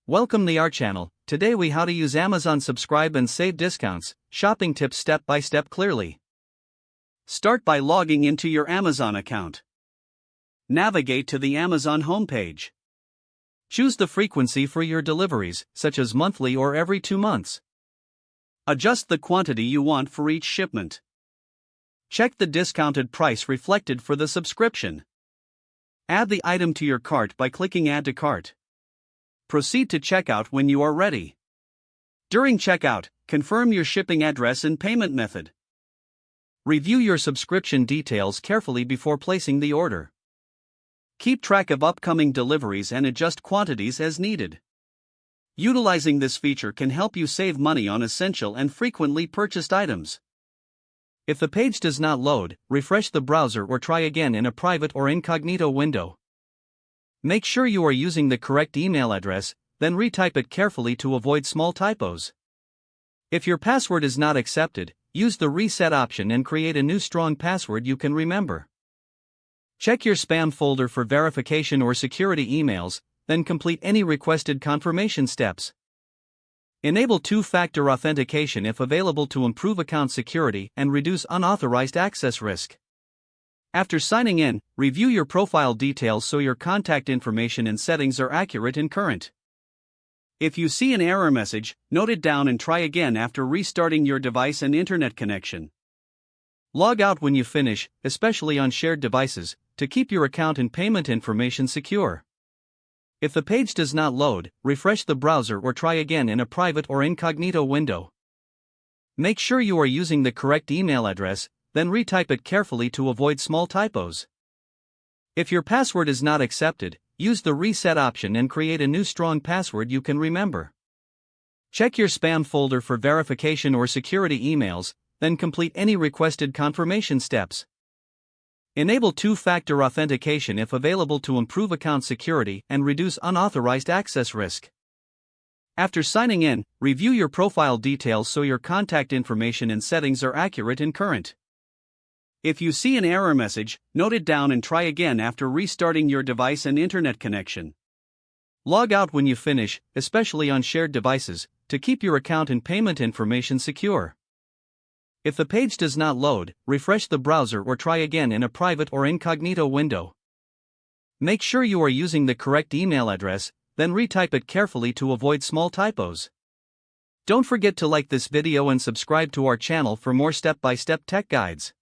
Welcome to our channel. Today we how to use Amazon subscribe and save discounts, shopping tips step by step clearly. Start by logging into your Amazon account. Navigate to the Amazon homepage. Choose the frequency for your deliveries, such as monthly or every 2 months. Adjust the quantity you want for each shipment. Check the discounted price reflected for the subscription. Add the item to your cart by clicking Add to Cart. Proceed to checkout when you are ready. During checkout, confirm your shipping address and payment method. Review your subscription details carefully before placing the order. Keep track of upcoming deliveries and adjust quantities as needed. Utilizing this feature can help you save money on essential and frequently purchased items. If the page does not load, refresh the browser or try again in a private or incognito window. Make sure you are using the correct email address, then retype it carefully to avoid small typos. If your password is not accepted, use the reset option and create a new strong password you can remember. Check your spam folder for verification or security emails, then complete any requested confirmation steps. Enable two-factor authentication if available to improve account security and reduce unauthorized access risk. After signing in, review your profile details so your contact information and settings are accurate and current. If you see an error message, note it down and try again after restarting your device and internet connection. Log out when you finish, especially on shared devices, to keep your account and payment information secure. If the page does not load, refresh the browser or try again in a private or incognito window. Make sure you are using the correct email address, then retype it carefully to avoid small typos. If your password is not accepted, use the reset option and create a new strong password you can remember. Check your spam folder for verification or security emails, then complete any requested confirmation steps. Enable two-factor authentication if available to improve account security and reduce unauthorized access risk. After signing in, review your profile details so your contact information and settings are accurate and current. If you see an error message, note it down and try again after restarting your device and internet connection. Log out when you finish, especially on shared devices, to keep your account and payment information secure. If the page does not load, refresh the browser or try again in a private or incognito window. Make sure you are using the correct email address, then retype it carefully to avoid small typos. Don't forget to like this video and subscribe to our channel for more step-by-step tech guides.